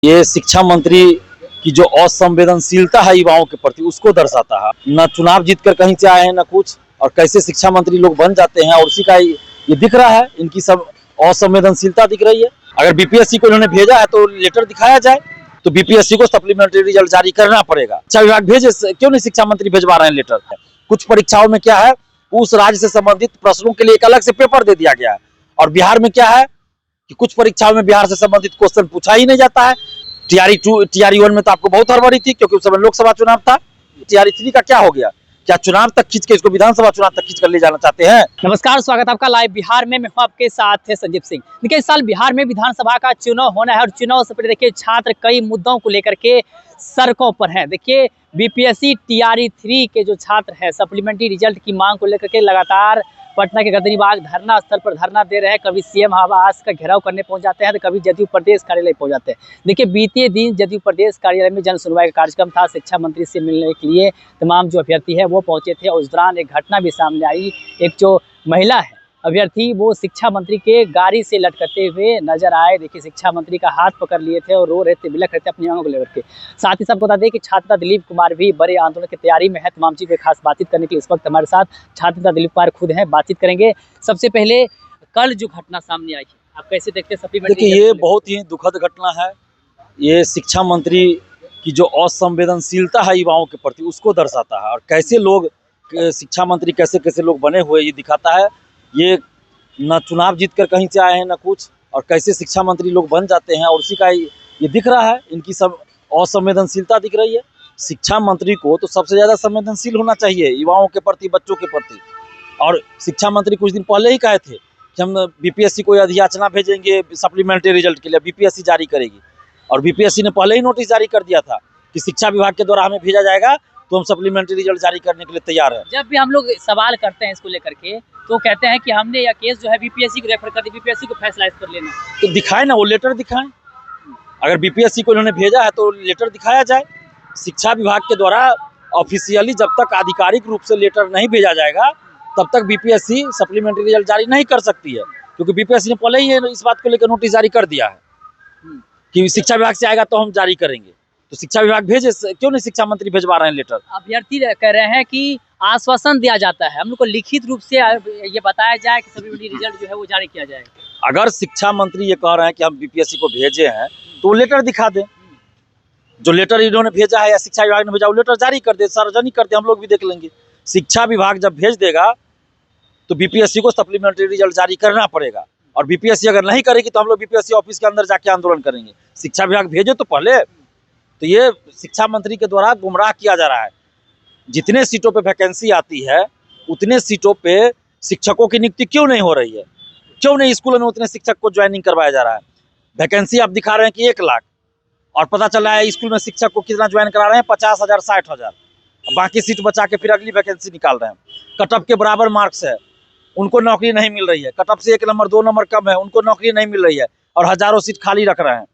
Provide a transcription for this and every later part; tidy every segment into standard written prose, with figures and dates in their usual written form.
ये शिक्षा मंत्री की जो असंवेदनशीलता है युवाओं के प्रति उसको दर्शाता है। न चुनाव जीतकर कहीं से आए हैं न कुछ, और कैसे शिक्षा मंत्री लोग बन जाते हैं और उसी का ये दिख रहा है, इनकी सब असंवेदनशीलता दिख रही है। अगर बीपीएससी को इन्होंने भेजा है तो लेटर दिखाया जाए, तो बीपीएससी को सप्लीमेंट्री रिजल्ट जारी करना पड़ेगा। शिक्षा विभाग भेजे, क्यों नहीं शिक्षा मंत्री भेजवा रहे हैं लेटर? कुछ परीक्षाओं में क्या है, उस राज्य से संबंधित प्रश्नों के लिए एक अलग से पेपर दे दिया गया है, और बिहार में क्या है कि कुछ परीक्षाओं में बिहार से संबंधित क्वेश्चन पूछा ही नहीं जाता है। टीआरई 2 टीआरई 1 में तो आपको बहुत हड़बड़ी थी, क्योंकि उस समय लोकसभा चुनाव था। टीआरई 3 का क्या हो गया? क्या चुनाव तक खींच के इसको विधानसभा चुनाव तक खींच कर ले जाना चाहते हैं? नमस्कार, स्वागत है आपका लाइव बिहार में। मैं हूं आपके साथ है संजीव सिंह। देखिए, इस साल बिहार में विधानसभा का चुनाव होना है और चुनाव से पहले देखिए छात्र कई मुद्दों को लेकर के सड़कों पर हैं। देखिए, बीपीएससी टीआरई 3 के जो छात्र हैं सप्लीमेंट्री रिजल्ट की मांग को लेकर के लगातार पटना के गर्दनीबाग धरना स्थल पर धरना दे रहे हैं। कभी सीएम आवास का घेराव करने पहुंच जाते हैं तो कभी जदयू प्रदेश कार्यालय पहुंच जाते हैं। देखिए, बीते दिन जदयू प्रदेश कार्यालय में जन सुनवाई का कार्यक्रम था। शिक्षा मंत्री से मिलने के लिए तमाम जो अभ्यर्थी है वो पहुंचे थे, और उस दौरान एक घटना भी सामने आई। एक जो महिला है अभ्यर्थी, वो शिक्षा मंत्री के गाड़ी से लटकते हुए नजर आए। देखिए, शिक्षा मंत्री का हाथ पकड़ लिए थे और रो रहे थे, बिलख रहे थे अपनी आंखों को लेकर के। साथ ही साथ बता दें कि छात्रा दिलीप कुमार भी बड़े आंदोलन की तैयारी में है। तमाम चीज़ पे खास बातचीत करने के लिए इस वक्त हमारे साथ छात्रा दिलीप कुमार खुद हैं, बातचीत करेंगे। सबसे पहले कल जो घटना सामने आई है, आप कैसे देखते हैं सप्लीमेंट्री? देखिए, ये बहुत ही दुखद घटना है। ये शिक्षा मंत्री की जो असंवेदनशीलता है युवाओं के प्रति उसको दर्शाता है, और कैसे लोग शिक्षा मंत्री कैसे कैसे लोग बने हुए ये दिखाता है। ये न चुनाव जीतकर कहीं से आए हैं न कुछ, और कैसे शिक्षा मंत्री लोग बन जाते हैं और उसी का ये दिख रहा है, इनकी सब असंवेदनशीलता दिख रही है। शिक्षा मंत्री को तो सबसे ज़्यादा संवेदनशील होना चाहिए युवाओं के प्रति, बच्चों के प्रति। और शिक्षा मंत्री कुछ दिन पहले ही कहे थे कि हम बीपीएससी को अधियाचना भेजेंगे सप्लीमेंट्री रिजल्ट के लिए, बीपीएससी जारी करेगी। और बीपीएससी ने पहले ही नोटिस जारी कर दिया था कि शिक्षा विभाग के द्वारा हमें भेजा जाएगा तो हम सप्लीमेंट्री रिजल्ट जारी करने के लिए तैयार हैं। जब भी हम लोग सवाल करते हैं इसको लेकर के तो कहते हैं कि हमने यह केस जो है बीपीएससी को रेफर कर दी, बीपीएससी को फैसला इस पर लेना। तो दिखाए ना, वो लेटर दिखाएं। अगर बीपीएससी को इन्होंने भेजा है तो लेटर दिखाया जाए। शिक्षा विभाग के द्वारा ऑफिशियली जब तक आधिकारिक रूप से लेटर नहीं भेजा जाएगा तब तक बीपीएससी सप्लीमेंट्री रिजल्ट जारी नहीं कर सकती है, क्योंकि बीपीएससी ने पहले ही इस बात को लेकर नोटिस जारी कर दिया है कि शिक्षा विभाग से आएगा तो हम जारी करेंगे। तो शिक्षा विभाग भेजे, क्यों नहीं शिक्षा मंत्री भेजवा रहे हैं लेटर? अभ्यर्थी कह रहे हैं कि आश्वासन दिया जाता है, हम लोग को लिखित रूप से ये बताया जाए कि सप्लीमेंट्री रिजल्ट जो है वो जारी किया जाएगा। अगर शिक्षा मंत्री ये कह रहे हैं कि हम बीपीएससी को भेजे हैं तो वो लेटर दिखा दें। जो लेटर इन्होंने भेजा है या शिक्षा विभाग ने भेजा, वो लेटर जारी कर दे, सार्वजनिक कर दे, हम लोग भी देख लेंगे। शिक्षा विभाग जब भेज देगा तो बीपीएससी को सप्लीमेंट्री रिजल्ट जारी करना पड़ेगा, और बीपीएससी अगर नहीं करेगी तो हम लोग बीपीएससी ऑफिस के अंदर जाके आंदोलन करेंगे। शिक्षा विभाग भेजे तो पहले। तो ये शिक्षा मंत्री के द्वारा गुमराह किया जा रहा है। जितने सीटों पे वैकेंसी आती है उतने सीटों पे शिक्षकों की नियुक्ति क्यों नहीं हो रही है? क्यों नहीं स्कूलों में उतने शिक्षक को ज्वाइनिंग करवाया जा रहा है? वैकेंसी आप दिखा रहे हैं कि 1 लाख, और पता चल रहा है स्कूल में शिक्षक को कितना ज्वाइन करा रहे हैं? 50,000, 60,000। बाकी सीट बचा के फिर अगली वैकेंसी निकाल रहे हैं। कटअप के बराबर मार्क्स है, उनको नौकरी नहीं मिल रही है। कटअप से 1 नंबर 2 नंबर कम है, उनको नौकरी नहीं मिल रही है, और हजारों सीट खाली रख रहे हैं।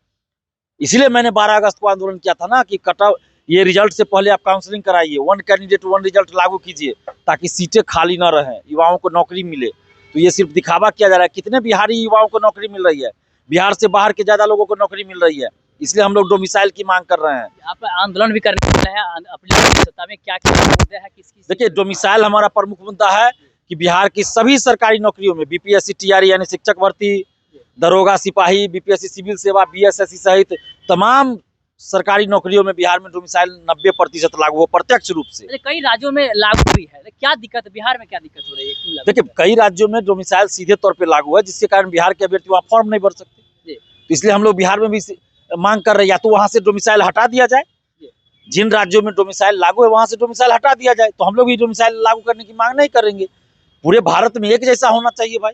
इसीलिए मैंने 12 अगस्त को आंदोलन किया था ना कि कटअप ये रिजल्ट से पहले आप काउंसलिंग कराइए, 1 कैंडिडेट 1 रिजल्ट लागू कीजिए, ताकि सीटें खाली ना रहें, युवाओं को नौकरी मिले। तो ये सिर्फ दिखावा किया जा रहा है। कितने बिहारी युवाओं को नौकरी मिल रही है? बिहार से बाहर के ज्यादा लोगों को नौकरी मिल रही है। इसलिए हम लोग डोमिसाइल की मांग कर रहे हैं। आप आंदोलन भी करने वाले हैं अपनी सत्ता में, क्या क्या मुद्दे हैं? देखिए, डोमिसाइल हमारा प्रमुख मुद्दा है कि बिहार की सभी सरकारी नौकरियों में बीपीएससी टीआरई यानी शिक्षक भर्ती, दरोगा, सिपाही, बीपीएससी सिविल सेवा, बीएसएससी सहित तमाम सरकारी नौकरियों में बिहार में डोमिसाइल 90% लागू हो, प्रत्यक्ष रूप से। कई राज्यों में लागू हुई है, क्या दिक्कत है बिहार में? क्या दिक्कत हो रही है? देखिए, कई राज्यों में डोमिसाइल सीधे तौर पे लागू है, जिसके कारण बिहार के अभ्यर्थी वहाँ फॉर्म नहीं भर सकते। तो इसलिए हम लोग बिहार में भी मांग कर रहे हैं, या तो वहाँ से डोमिसाइल हटा दिया जाए। जिन राज्यों में डोमिसाइल लागू है वहाँ से डोमिसाइल हटा दिया जाए, तो हम लोग भी डोमिसाइल लागू करने की मांग नहीं करेंगे। पूरे भारत में एक जैसा होना चाहिए भाई।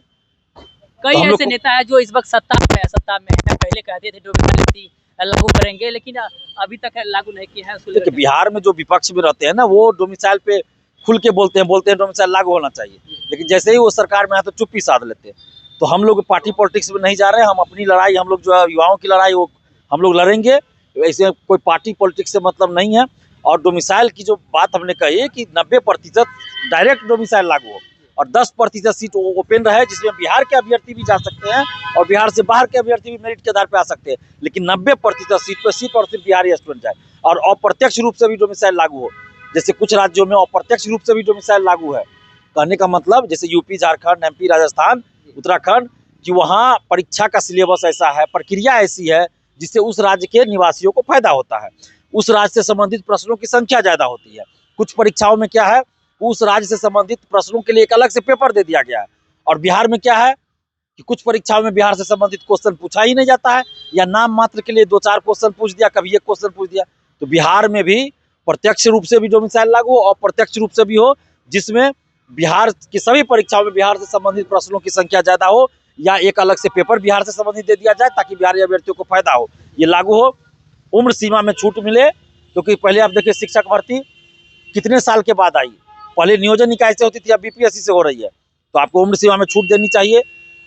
कई तो ऐसे नेता है जो इस वक्त सत्ता में है, पहले कहते थे डोमिसाइल लागू करेंगे, लेकिन अभी तक लागू नहीं किया है। देखिए, बिहार में जो विपक्ष में रहते हैं ना, वो डोमिसाइल पे खुल के बोलते हैं डोमिसाइल लागू होना चाहिए, लेकिन जैसे ही वो सरकार में आए तो चुप्पी साध लेते हैं। तो हम लोग पार्टी पॉलिटिक्स में नहीं जा रहे हैं। हम अपनी लड़ाई, हम लोग जो है युवाओं की लड़ाई, वो हम लोग लड़ेंगे। ऐसे कोई पार्टी पॉलिटिक्स से मतलब नहीं है। और डोमिसाइल की जो बात हमने कही है कि 90% डायरेक्ट डोमिसाइल लागू हो, और 10% सीट ओपन रहे जिसमें बिहार के अभ्यर्थी भी जा सकते हैं और बिहार से बाहर के अभ्यर्थी भी मेरिट के आधार पर आ सकते हैं, लेकिन 90% सीट पर सिर्फ और सिर्फ बिहारी स्टूडेंट जाए और अप्रत्यक्ष रूप से भी डोमिसाइल लागू हो। जैसे कुछ राज्यों में अप्रत्यक्ष रूप से भी डोमिसाइल लागू है। कहने का मतलब जैसे यूपी, झारखंड, एमपी, राजस्थान, उत्तराखंड, कि वहाँ परीक्षा का सिलेबस ऐसा है, प्रक्रिया ऐसी है जिससे उस राज्य के निवासियों को फायदा होता है, उस राज्य से संबंधित प्रश्नों की संख्या ज़्यादा होती है। कुछ परीक्षाओं में क्या है, उस राज्य से संबंधित प्रश्नों के लिए एक अलग से पेपर दे दिया गया है। और बिहार में क्या है कि कुछ परीक्षाओं में बिहार से संबंधित क्वेश्चन पूछा ही नहीं जाता है, या नाम मात्र के लिए 2-4 क्वेश्चन पूछ दिया, कभी एक क्वेश्चन पूछ दिया। तो बिहार में भी प्रत्यक्ष रूप से भी डोमिसाइल लागू हो और अप्रत्यक्ष रूप से भी हो, जिसमें बिहार की सभी परीक्षाओं में बिहार से संबंधित प्रश्नों की संख्या ज़्यादा हो, या एक अलग से पेपर बिहार से संबंधित दे दिया जाए ताकि बिहारी अभ्यर्थियों को फायदा हो, ये लागू हो। उम्र सीमा में छूट मिले, क्योंकि पहले आप देखिए शिक्षक भर्ती कितने साल के बाद आई, पहले नियोजन निकाय से होती थी, अब बीपीएससी से हो रही है, तो आपको उम्र सीमा में छूट देनी चाहिए।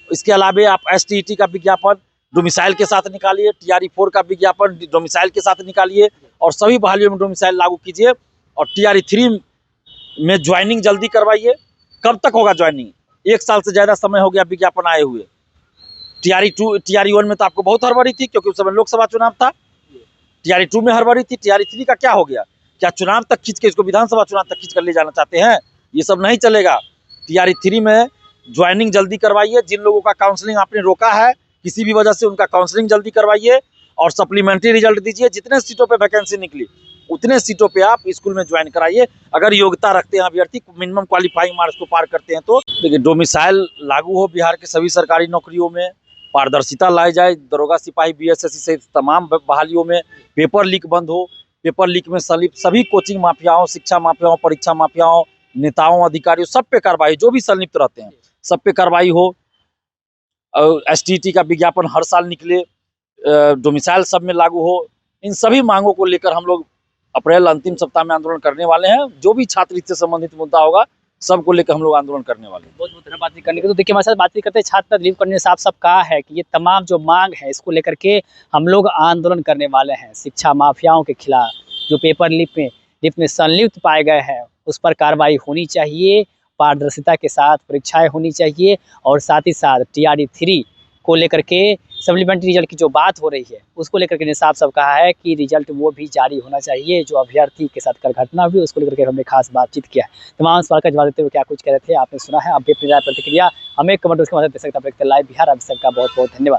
इसके अलावा आप एसटीईटी का विज्ञापन डोमिसाइल के साथ निकालिए, TRE-4 का विज्ञापन डोमिसाइल के साथ निकालिए और सभी बहालियों में डोमिसाइल लागू कीजिए। और TRE-3 में ज्वाइनिंग जल्दी करवाइए। कब तक होगा ज्वाइनिंग? 1 साल से ज़्यादा समय हो गया विज्ञापन आए हुए। TRE-1 में तो आपको बहुत हड़बड़ी थी क्योंकि उस समय लोकसभा चुनाव था, TRE-2 में हड़बड़ी थी, TRE-3 का क्या हो गया? क्या चुनाव तक खींच के इसको विधानसभा चुनाव तक खींच कर ले जाना चाहते हैं? ये सब नहीं चलेगा। TRE-3 में ज्वाइनिंग जल्दी करवाइए। जिन लोगों का काउंसलिंग आपने रोका है किसी भी वजह से, उनका काउंसलिंग जल्दी करवाइए और सप्लीमेंट्री रिजल्ट दीजिए। जितने सीटों पे वैकेंसी निकली उतने सीटों पे आप स्कूल में ज्वाइन कराइए, अगर योग्यता रखते हैं अभ्यर्थी, मिनिमम क्वालिफाइंग मार्क्स को पार करते हैं तो। देखिए, डोमिसाइल लागू हो बिहार के सभी सरकारी नौकरियों में, पारदर्शिता लाई जाए, दरोगा, सिपाही, BSSC से तमाम बहालियों में पेपर लीक बंद हो। पेपर लीक में संलिप्त सभी कोचिंग माफियाओं, शिक्षा माफियाओं, परीक्षा माफियाओं, नेताओं, अधिकारियों, सब पे कार्रवाई, जो भी संलिप्त रहते हैं सब पे कार्रवाई हो। और STT का विज्ञापन हर साल निकले, डोमिसाइल सब में लागू हो। इन सभी मांगों को लेकर हम लोग अप्रैल अंतिम सप्ताह में आंदोलन करने वाले हैं। जो भी छात्र इससे संबंधित मुद्दा होगा सबको लेकर हम लोग आंदोलन करने वाले हैं। बहुत बहुत धन्यवाद बातचीत करने के। तो देखिए, हमारे साथ बातचीत करते छात्र दिलीप कौर ने साफ साफ कहा है कि ये तमाम जो मांग है इसको लेकर के हम लोग आंदोलन करने वाले हैं। शिक्षा माफियाओं के खिलाफ जो पेपर लीक में संलिप्त पाए गए हैं उस पर कार्रवाई होनी चाहिए, पारदर्शिता के साथ परीक्षाएं होनी चाहिए और साथ ही साथ TRE-3 को लेकर के सप्लीमेंट्री रिजल्ट की जो बात हो रही है उसको लेकर के साफ साफ कहा है कि रिजल्ट वो भी जारी होना चाहिए। जो अभ्यर्थी के साथ कल घटना हुई उसको लेकर के हमने खास बातचीत किया है। तमाम सवाल का जवाब देते हुए क्या कुछ कह रहे थे आपने सुना है। आप भी अपनी राय प्रतिक्रिया हमें कमेंट उसके माध्यम दे सकते हैं। लाइव बिहार आप सबका बहुत बहुत धन्यवाद।